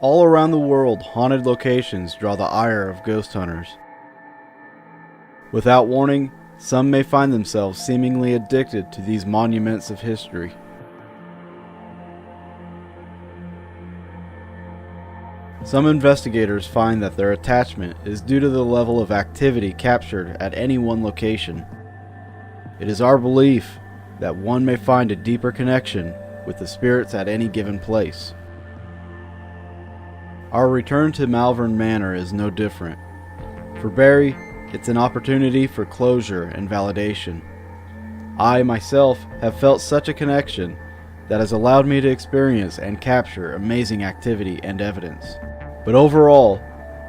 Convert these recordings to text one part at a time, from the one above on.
All around the world, haunted locations draw the ire of ghost hunters. Without warning, some may find themselves seemingly addicted to these monuments of history. Some investigators find that their attachment is due to the level of activity captured at any one location. It is our belief that one may find a deeper connection with the spirits at any given place. Our return to Malvern Manor is no different. For Barry, it's an opportunity for closure and validation. I, myself, have felt such a connection that has allowed me to experience and capture amazing activity and evidence. But overall,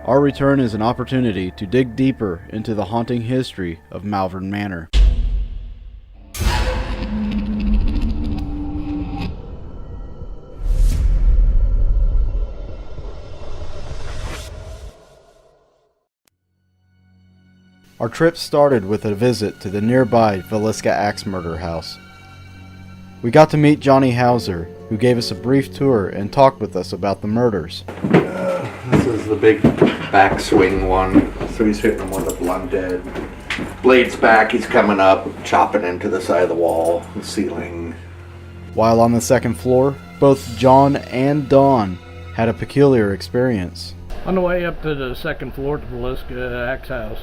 our return is an opportunity to dig deeper into the haunting history of Malvern Manor. Our trip started with a visit to the nearby Villisca Ax Murder House. We got to meet Johnny Hauser, who gave us a brief tour and talked with us about the murders. This is the big backswing one. So he's hitting him with a blunted. Blade's back, he's coming up, chopping into the side of the wall, the ceiling. While on the second floor, both John and Dawn had a peculiar experience. On the way up to the second floor to the Villisca Ax house,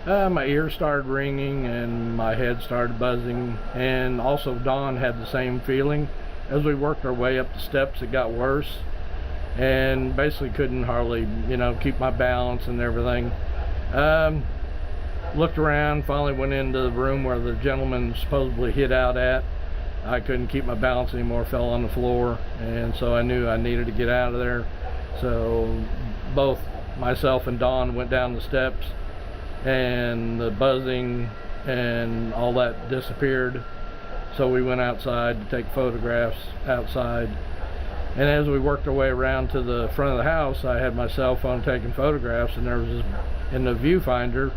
my ears started ringing and my head started buzzing, and also Dawn had the same feeling. As we worked our way up the steps, it got worse, and basically couldn't hardly, keep my balance and everything. Looked around, finally went into the room where the gentleman supposedly hid out at. I couldn't keep my balance anymore, fell on the floor, and so I knew I needed to get out of there. So both myself and Dawn went down the steps, and the buzzing and all that disappeared. So we went outside to take photographs outside, and as we worked our way around to the front of the house, I had my cell phone taking photographs, and there was this, in the viewfinder,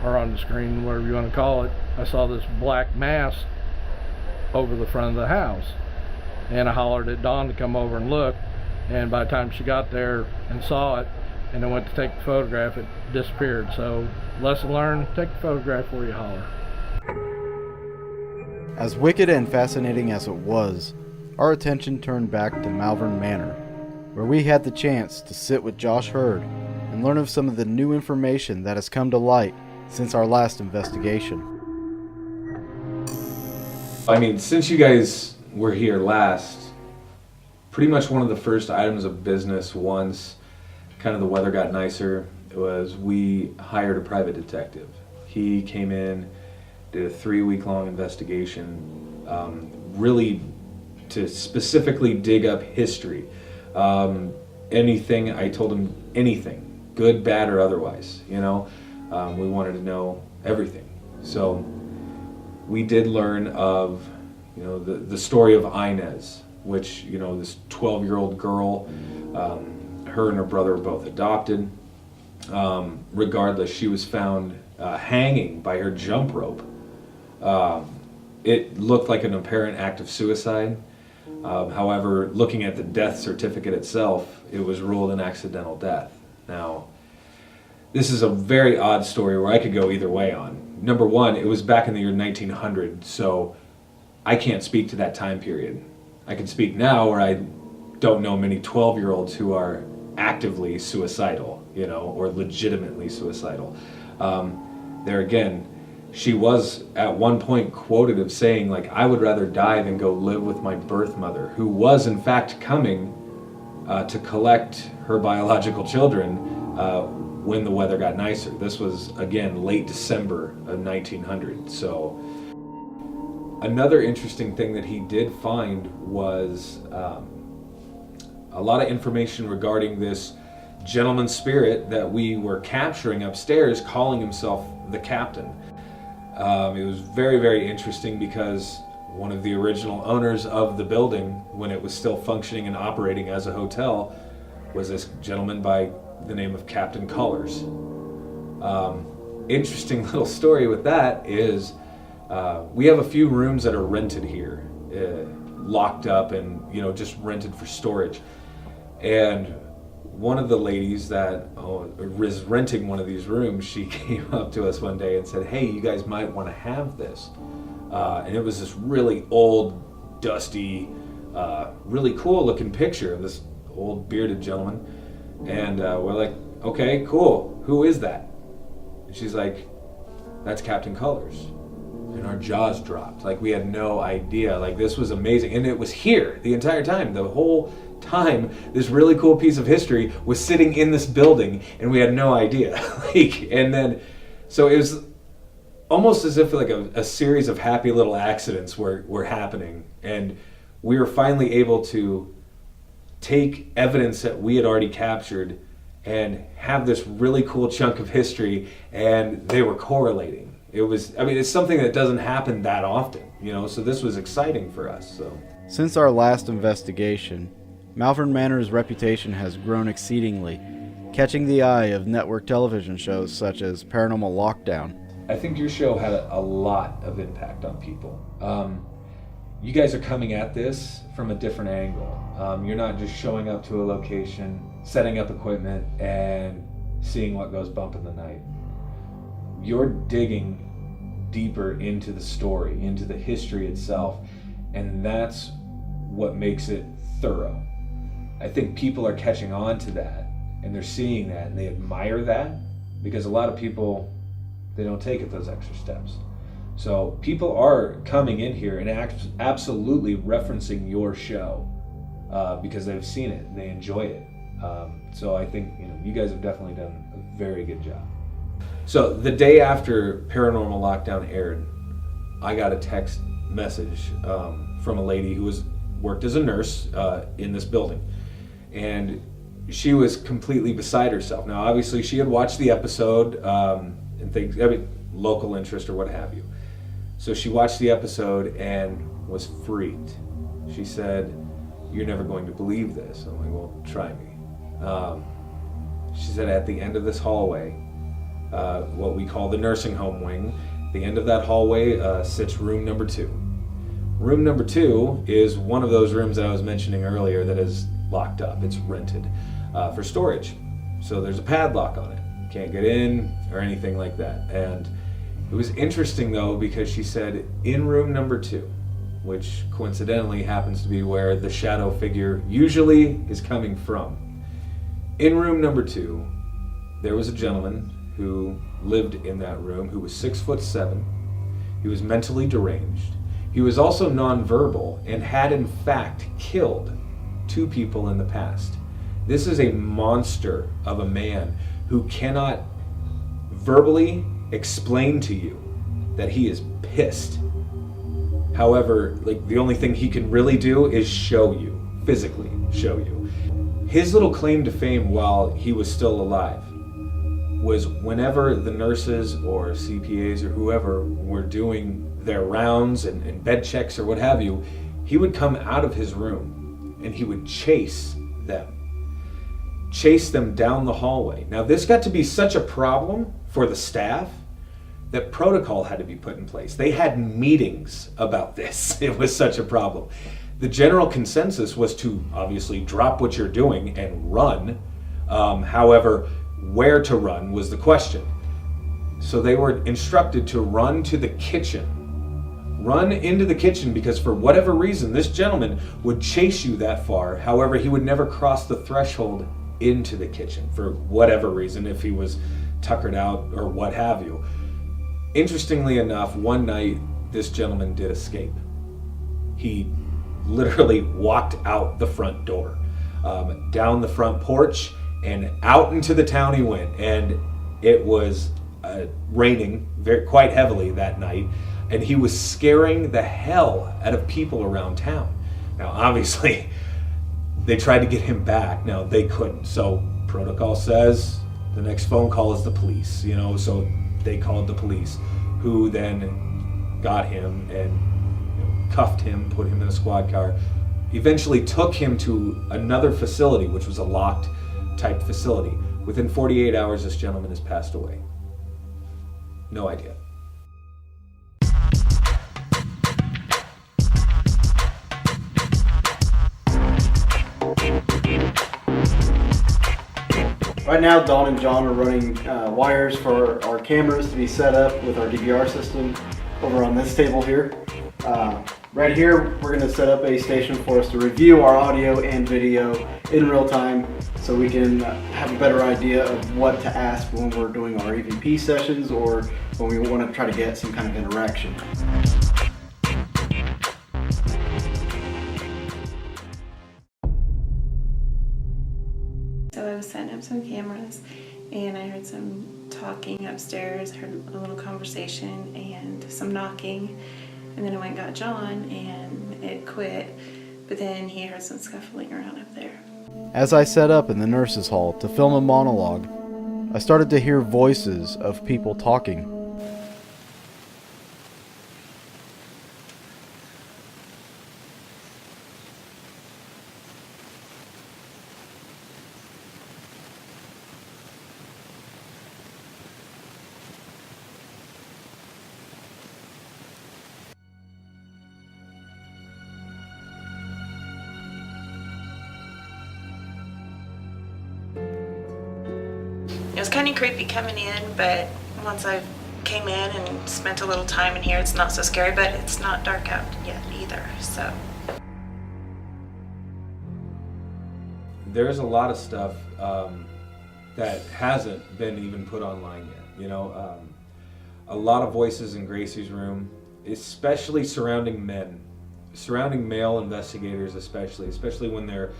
or on the screen, whatever you want to call it, I saw this black mass over the front of the house, and I hollered at Dawn to come over and look, and by the time she got there and saw it and I went to take the photograph, it disappeared. So lesson learned, take the photograph before you holler. As wicked and fascinating as it was, our attention turned back to Malvern Manor, where we had the chance to sit with Josh Hurd and learn of some of the new information that has come to light since our last investigation. I mean, since you guys were here last, pretty much one of the first items of business once kind of the weather got nicer was we hired a private detective. He came in, did a 3-week-long investigation, really to specifically dig up history. Anything, I told him anything, good, bad, or otherwise, we wanted to know everything. So we did learn of, the story of Inez, which, this 12-year-old girl, her and her brother were both adopted. Regardless, she was found hanging by her jump rope. It looked like an apparent act of suicide. However, looking at the death certificate itself, it was ruled an accidental death. Now, this is a very odd story where I could go either way on. Number one, it was back in the year 1900, so I can't speak to that time period. I can speak now where I don't know many 12-year-olds who are actively suicidal, or legitimately suicidal. There again, she was at one point quoted of saying, I would rather die than go live with my birth mother, who was in fact coming to collect her biological children when the weather got nicer. This was, again, late December of 1900. So another interesting thing that he did find was a lot of information regarding this gentleman's spirit that we were capturing upstairs, calling himself the captain. It was very, very interesting because one of the original owners of the building, when it was still functioning and operating as a hotel, was this gentleman by the name of Captain Colors. Interesting little story with that is we have a few rooms that are rented here, locked up and just rented for storage. And one of the ladies that was renting one of these rooms, she came up to us one day and said, "Hey, you guys might want to have this." And it was this really old, dusty, really cool looking picture of this old bearded gentleman. And we're like, "Okay, cool. Who is that?" And she's like, "That's Captain Colors." And our jaws dropped. Like, we had no idea. Like, this was amazing. And it was here the entire time. The whole time, this really cool piece of history was sitting in this building, and we had no idea. And then, so it was almost as if like a series of happy little accidents were happening. And we were finally able to take evidence that we had already captured and have this really cool chunk of history, and they were correlating. It's something that doesn't happen that often, so this was exciting for us. So, Since our last investigation, Malvern Manor's reputation has grown exceedingly, catching the eye of network television shows such as Paranormal Lockdown. I think your show had a lot of impact on people. You guys are coming at this from a different angle. You're not just showing up to a location, setting up equipment, and seeing what goes bump in the night. You're digging deeper into the story, into the history itself, and that's what makes it thorough. I think people are catching on to that, and they're seeing that, and they admire that, because a lot of people, they don't take it those extra steps. So people are coming in here and absolutely referencing your show because they've seen it and they enjoy it. So I think you guys have definitely done a very good job. So the day after Paranormal Lockdown aired, I got a text message from a lady who worked as a nurse in this building, and she was completely beside herself. Now, obviously, she had watched the episode and things, local interest or what have you. So she watched the episode and was freaked. She said, "You're never going to believe this." I'm like, "Well, try me." She said, "At the end of this hallway, what we call the nursing home wing, the end of that hallway sits room number 2. Room number 2 is one of those rooms that I was mentioning earlier that is locked up. It's rented for storage. So there's a padlock on it. Can't get in or anything like that." And it was interesting though, because she said in room number 2, which coincidentally happens to be where the shadow figure usually is coming from. In room number 2, there was a gentleman who lived in that room who was 6'7". He was mentally deranged. He was also nonverbal and had in fact killed 2 people in the past. This is a monster of a man who cannot verbally explain to you that he is pissed. However, the only thing he can really do is show you, physically show you. His little claim to fame while he was still alive was whenever the nurses or CPAs or whoever were doing their rounds and bed checks or what have you, he would come out of his room and he would chase them down the hallway. Now, this got to be such a problem for the staff that protocol had to be put in place. They had meetings about this. It was such a problem. The general consensus was to obviously drop what you're doing and run. However, where to run was the question. So they were instructed to run to the kitchen. Run into the kitchen, because for whatever reason, this gentleman would chase you that far. However, he would never cross the threshold into the kitchen for whatever reason, if he was tuckered out or what have you. Interestingly enough, one night this gentleman did escape. He literally walked out the front door, down the front porch, and out into the town he went. And it was raining quite heavily that night, and he was scaring the hell out of people around town. Now, obviously, they tried to get him back. Now, they couldn't. So protocol says the next phone call is the police, so they called the police, who then got him and cuffed him, put him in a squad car, eventually took him to another facility, which was a locked type facility. Within 48 hours, this gentleman has passed away. No idea. Right now, Dawn and John are running wires for our cameras to be set up with our DVR system over on this table here. Right here, we're going to set up a station for us to review our audio and video in real time so we can have a better idea of what to ask when we're doing our EVP sessions or when we want to try to get some kind of interaction. So I was setting up some cameras and I heard some talking upstairs, I heard a little conversation and some knocking. And then I went and got John and it quit, but then he heard some scuffling around up there. As I set up in the nurse's hall to film a monologue, I started to hear voices of people talking. It was kind of creepy coming in, but once I came in and spent a little time in here, it's not so scary, but it's not dark out yet either, so. There's a lot of stuff that hasn't been even put online yet. You know, a lot of voices in Gracie's room, especially surrounding men, surrounding male investigators especially when they're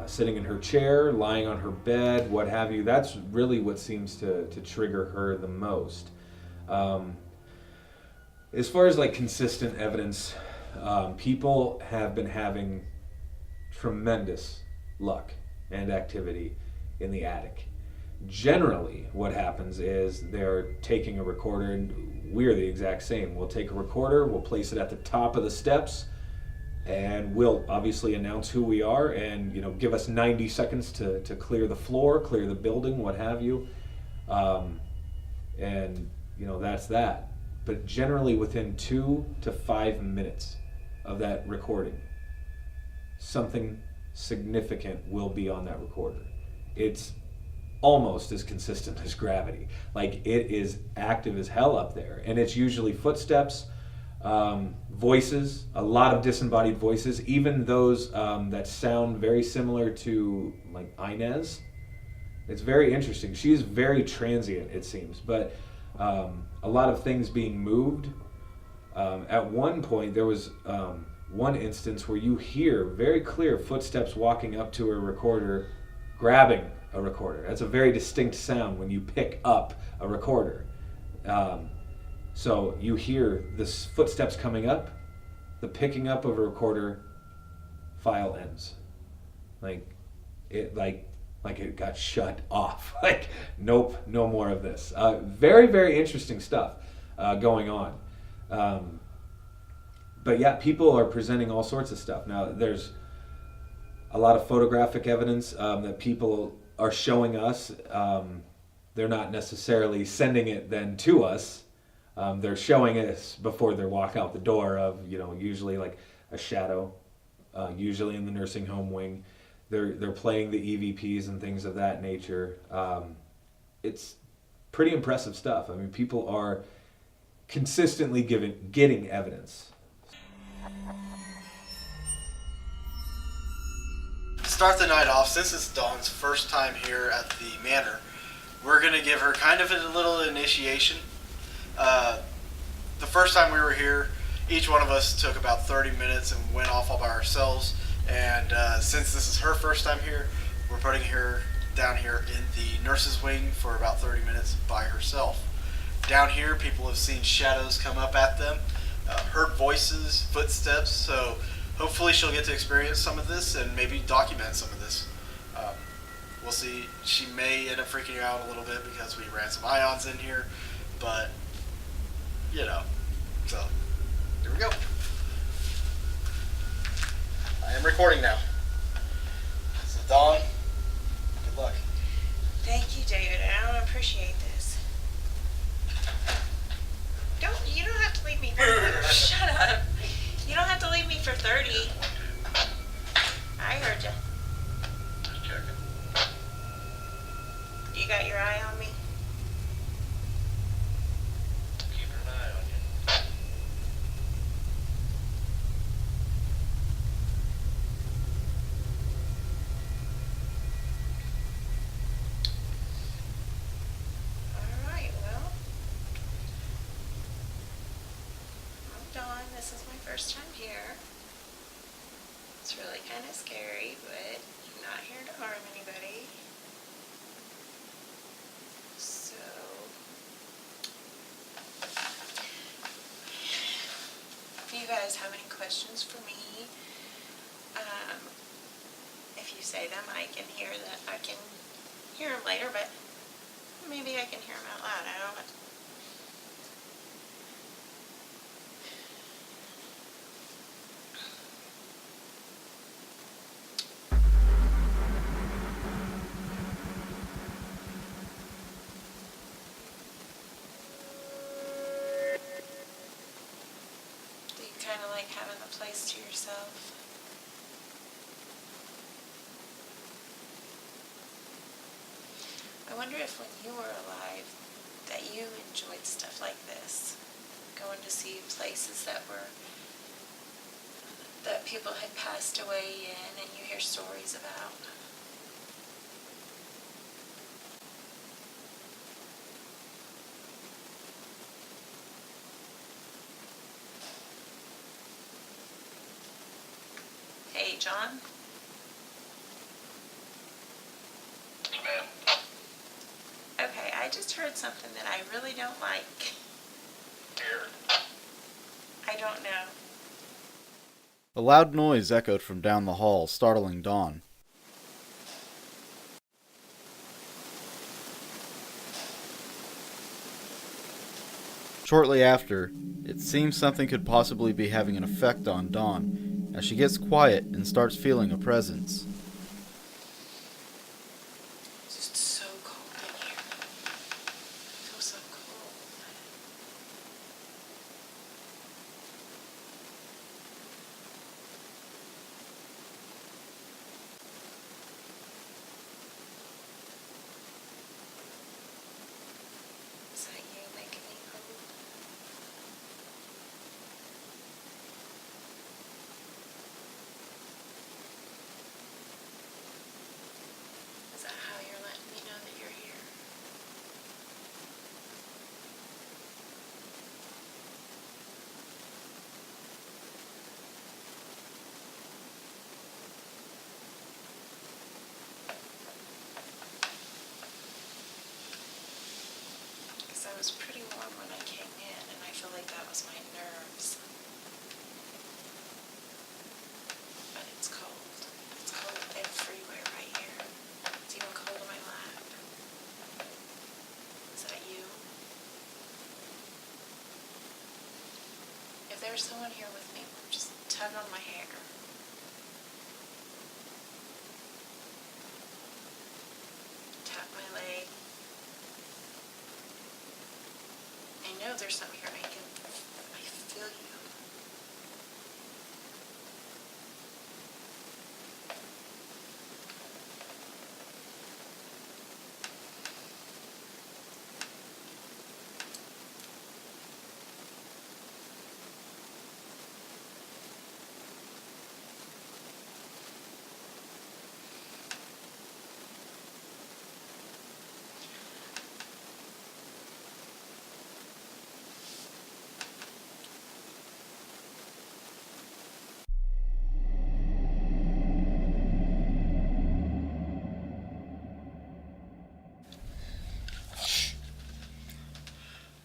sitting in her chair, lying on her bed, what have you. That's really what seems to trigger her the most. As far as like consistent evidence, people have been having tremendous luck and activity in the attic. Generally, what happens is they're taking a recorder, and we're the exact same. We'll take a recorder, we'll place it at the top of the steps, and we'll obviously announce who we are and, you know, give us 90 seconds to clear the floor, clear the building, what have you. And, you know, that's that. But generally within 2 to 5 minutes of that recording, something significant will be on that recorder. It's almost as consistent as gravity. Like, it is active as hell up there. And it's usually footsteps, voices, a lot of disembodied voices, even those that sound very similar to like Inez. It's very interesting. She's very transient, it seems, but a lot of things being moved. At one point, there was one instance where you hear very clear footsteps walking up to a recorder, grabbing a recorder. That's a very distinct sound when you pick up a recorder. So you hear the footsteps coming up, the picking up of a recorder, file ends. Like it got shut off. Like, nope, no more of this. Very, very interesting stuff going on. But yeah, people are presenting all sorts of stuff. Now, there's a lot of photographic evidence that people are showing us. They're not necessarily sending it then to us. They're showing us before they walk out the door of, you know, usually like a shadow, usually in the nursing home wing. They're playing the EVPs and things of that nature. It's pretty impressive stuff. I mean, people are consistently getting evidence. To start the night off, since it's Dawn's first time here at the manor, we're going to give her kind of a little initiation. The first time we were here, each one of us took about 30 minutes and went off all by ourselves. And since this is her first time here, we're putting her down here in the nurse's wing for about 30 minutes by herself. Down here, people have seen shadows come up at them, heard voices, footsteps, so hopefully she'll get to experience some of this and maybe document some of this. We'll see. She may end up freaking out a little bit because we ran some ions in here, but, you know, so here we go. I am recording now. So Dawn, good luck. Thank you, David. I don't appreciate this. You don't have to leave me for shut up. You don't have to leave me for 30. I heard you. Just checking. your eye on me? Keeping an eye on you. Alright, well, I'm Dawn. This is my first time here. It's really kind of scary, but I'm not here to harm anybody. So, if you guys have any questions for me, if you say them, I can hear them later, but maybe I can hear them out loud. I don't know. Do you kind of like having the place to yourself? I wonder if when you were alive that you enjoyed stuff like this, going to see places that people had passed away in and you hear stories about. Hey, John? Ma'am. Okay, I just heard something that I really don't like. Here. I don't know. A loud noise echoed from down the hall, startling Dawn. Shortly after, it seems something could possibly be having an effect on Dawn, as she gets quiet and starts feeling a presence. It's just so cold in here. I feel so cold. Is that you making me cold? Is that how you're letting me know that you're here? Because I was pretty warm when I came in, and I feel like that was my nerves. But it's cold. It's cold everywhere right here. It's even cold in my lap. Is that you? If there's someone here with me, just tug on my hair. Tap my leg. I know there's something here. I feel you.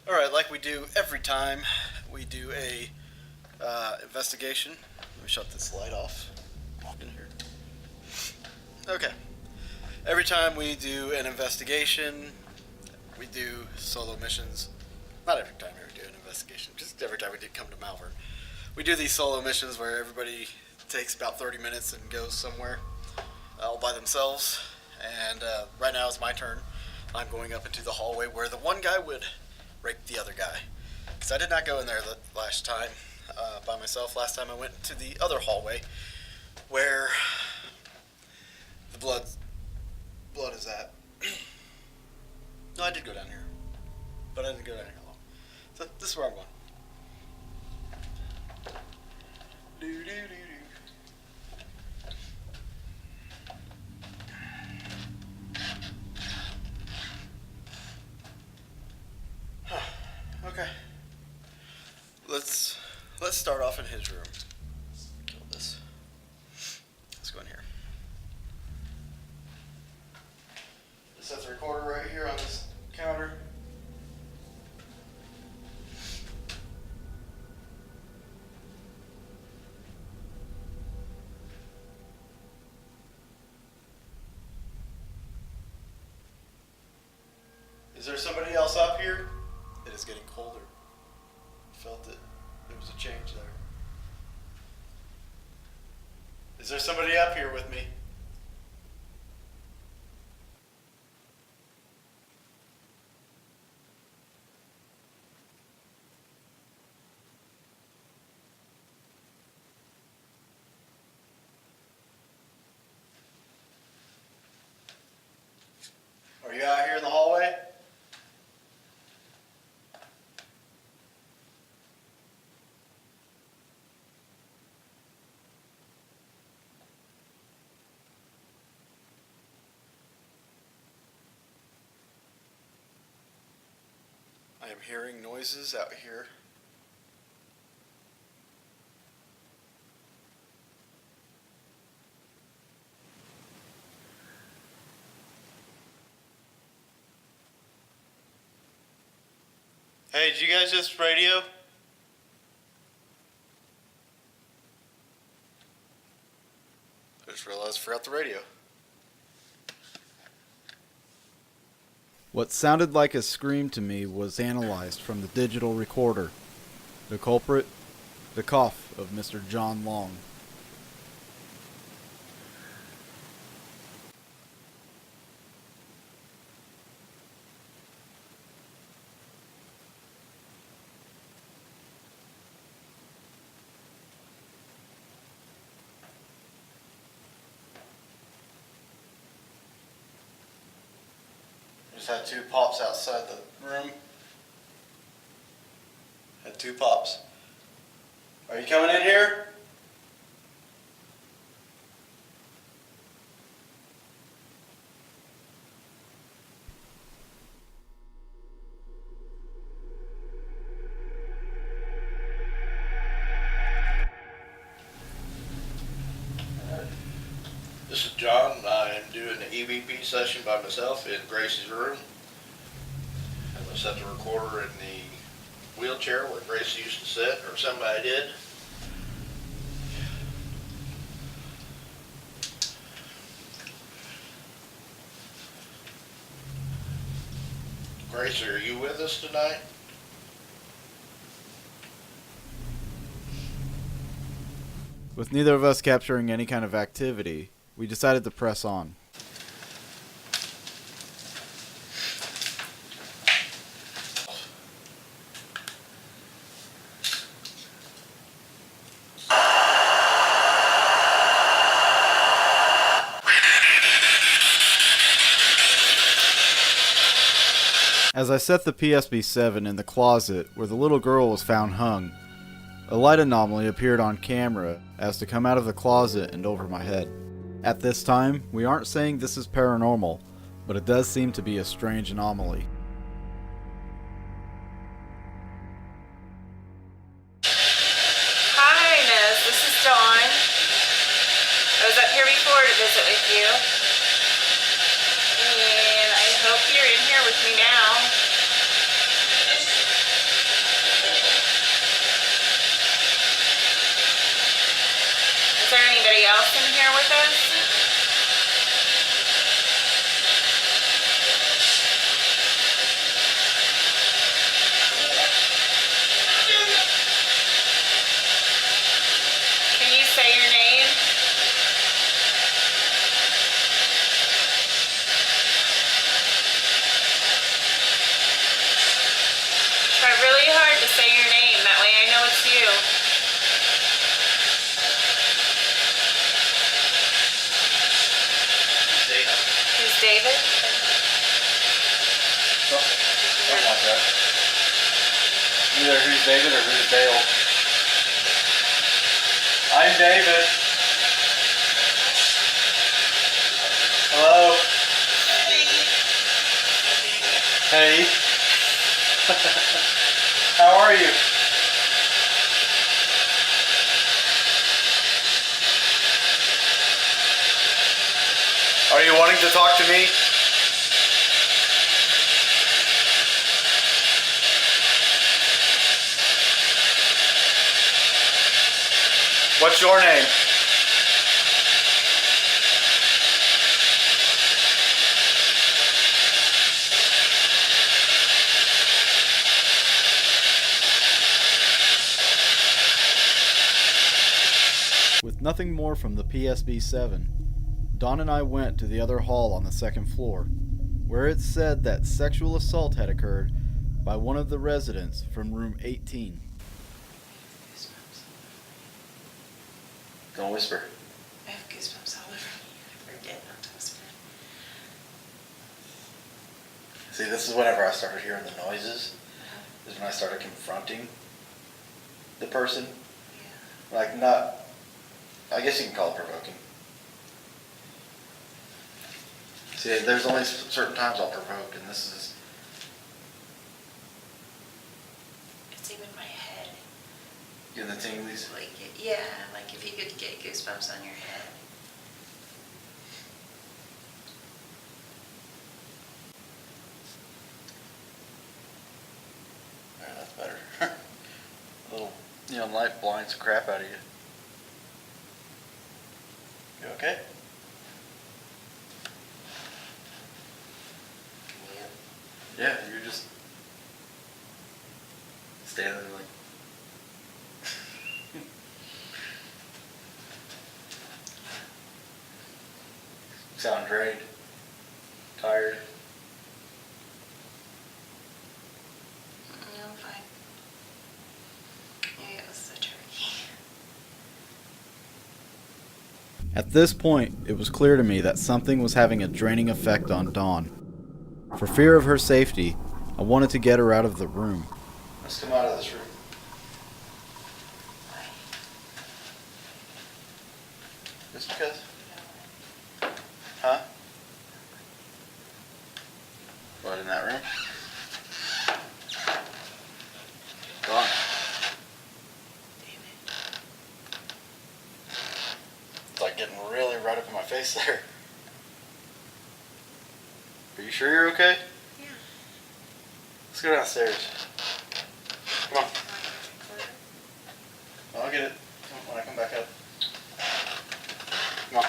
Alright, like we do every time we do a investigation. Let me shut this light off in here. Okay. Every time we do an investigation, we do solo missions. Not every time we do an investigation, just every time we did come to Malvern. We do these solo missions where everybody takes about 30 minutes and goes somewhere all by themselves. And right now it's my turn. I'm going up into the hallway where the one guy would rape the other guy. Because I did not go in there the last time by myself. Last time I went to the other hallway where the blood is at. I did go down here. But I didn't go down here long. So this is where I'm going. Do, do, do, do. Okay. Let's start off in his room. Kill this. Let's go in here. This has a recorder right here on this counter. Is there somebody else up here? It is getting colder. I felt it. There was a change there. Is there somebody up here with me? Are you out here in the hallway? I am hearing noises out here. Hey, did you guys just radio? I just realized I forgot the radio. What sounded like a scream to me was analyzed from the digital recorder. The culprit? The cough of Mr. John Long. Just had two pops outside the room. Had two pops. Are you coming in here? This is John. I am doing the EVP session by myself in Gracie's room. I'm going to set the recorder in the wheelchair where Gracie used to sit, or somebody did. Gracie, are you with us tonight? With neither of us capturing any kind of activity, we decided to press on. As I set the PSB-7 in the closet where the little girl was found hung, a light anomaly appeared on camera as to come out of the closet and over my head. At this time, we aren't saying this is paranormal, but it does seem to be a strange anomaly. Hi, Inez. This is Dawn. I was up here before to visit with you. And I hope you're in here with me now. Is there anybody else in here with us? Can you say your name? Try really hard to say your name, that way I know it's you. Who's David? Something like that. Either who's David or who's Dale. I'm David. Hello. Hey. How are you? Are you wanting to talk to me? What's your name? With nothing more from the PSB-7, Dawn and I went to the other hall on the second floor, where it said that sexual assault had occurred by one of the residents from room 18. Don't whisper. I have goosebumps all over me. I forget not to whisper. See, this is whenever I started hearing the noises. Is when I started confronting the person. Yeah. Like, not, I guess you can call it provoking. See, there's only certain times I'll provoke, and this is... It's even my head. Getting the tinglies. Like, yeah, like if you could get goosebumps on your head. Yeah, that's better. A little, light blinds the crap out of you. You okay? Yeah, you're just standing there like... Sound drained, tired. I'm fine. Maybe it was the turkey. At this point, it was clear to me that something was having a draining effect on Dawn. For fear of her safety, I wanted to get her out of the room. Let's come out of this room. Just because? Huh? What, in that room? Gone. It's like getting really right up in my face there. Are you sure you're okay? Yeah. Let's go downstairs. Come on. I'll get it when I come back up. Come on.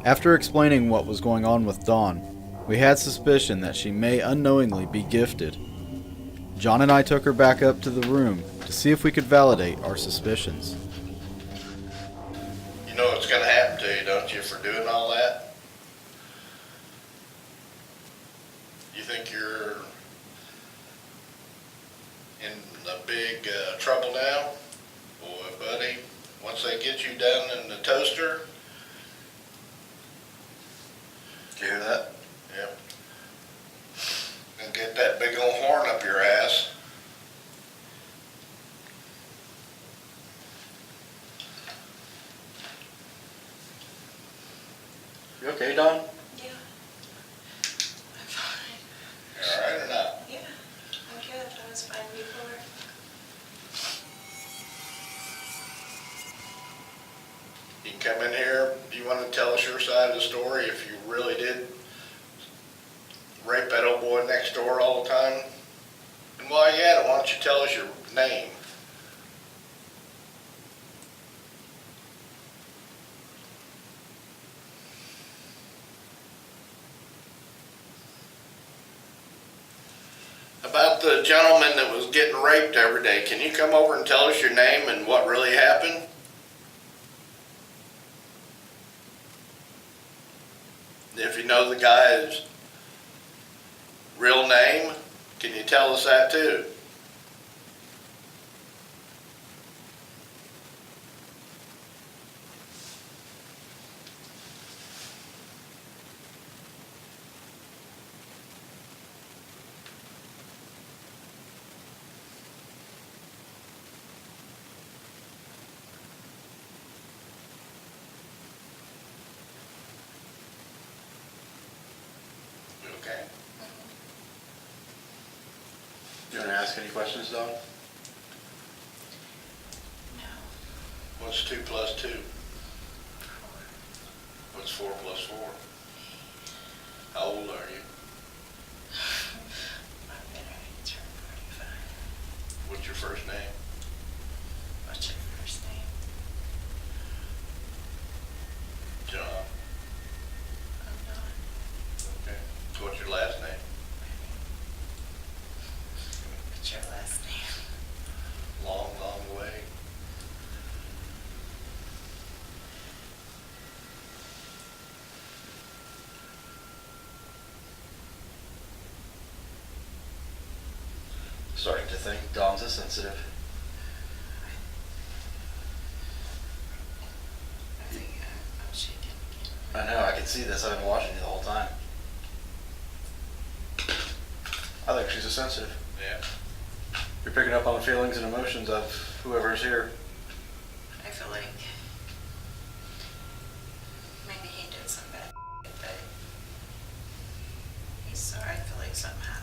After explaining what was going on with Dawn, we had suspicion that she may unknowingly be gifted. John and I took her back up to the room to see if we could validate our suspicions. You know what's gonna happen to you, don't you, for doing all that? You think you're in the big trouble now? Boy, buddy, once they get you down in the toaster. Did you hear that? Yep. And get that big old horn up your ass. You okay, Don? Yeah. I'm fine. You alright or not? Yeah. I'm good. I was fine before. You can come in here. Do you want to tell us your side of the story if you really did rape that old boy next door all the time? And while you're at it, why don't you tell us your name? About the gentleman that was getting raped every day, can you come over and tell us your name and what really happened? If you know the guy's real name, can you tell us that too? ask any questions, Dawn? What's 2 plus 2? What's 4 plus 4? How old are you? I'm gonna turn 45. What's your first name? What's your first name? John. I'm not. Okay. What's your last name? What's your last name? Long, long way. Starting to think Dawn's a sensitive. I think I'm shaking again. I know, I can see this. I've been watching you the whole time. I think she's a sensitive. Yeah. You're picking up on the feelings and emotions of whoever's here. I feel like maybe he did some bad, but he's sorry. I feel like something happened.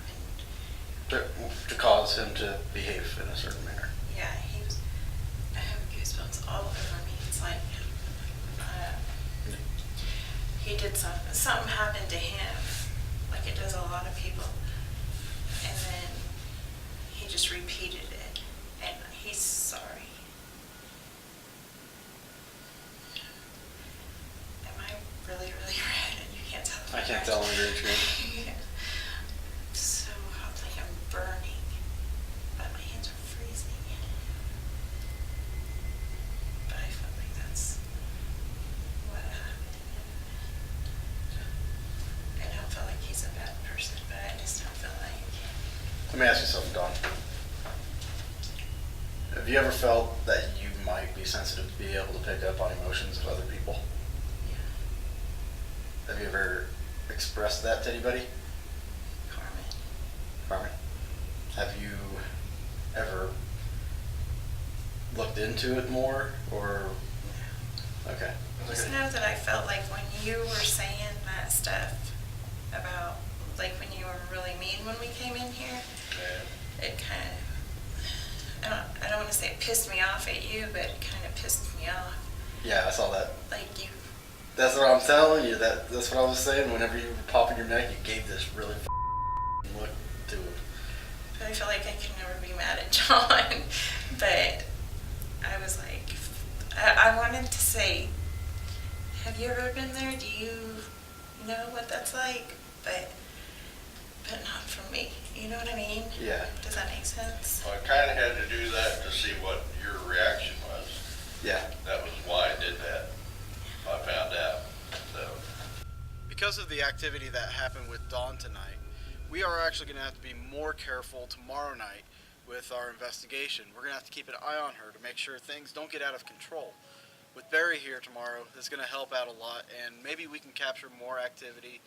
To cause him to behave in a certain manner. Yeah, he was. I have goosebumps all over me. It's like he did something happened to him, like it does a lot of people, and then he just repeated it, and he's sorry. Am I really, really red and you can't tell? I can't tell on the green screen. So hot, like I'm burning, but my hands are freezing. But I feel like that's what happened. I don't feel like he's a bad person, but I just don't feel like. Let me ask you something, Dawn. Have you ever felt that you might be sensitive to be able to pick up on emotions of other people? Yeah. Have you ever expressed that to anybody? Carmen, have you ever looked into it more, or? Okay. Just know that I felt like when you were saying that stuff about, like when you were really mean when we came in here, it kind of, I don't want to say it pissed me off at you, but it kind of pissed me off. Yeah, I saw that. Like you. That's what I'm telling you. That's what I was saying. Whenever you were popping your neck, you gave this really look to it. But I feel like I can never be mad at John. But I was like, I wanted to say, have you ever been there? Do you know what that's like? But not for me. You know what I mean? Yeah. Does that make sense? Well, I kind of had to do that to see what your reaction was. Yeah. That was why I did that. I found out. So. Because of the activity that happened with Dawn tonight, we are actually going to have to be more careful tomorrow night with our investigation. We're going to have to keep an eye on her to make sure things don't get out of control. With Barry here tomorrow, this is going to help out a lot, and maybe we can capture more activity,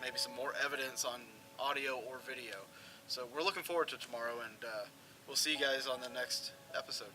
maybe some more evidence on audio or video. So we're looking forward to tomorrow, and we'll see you guys on the next episode.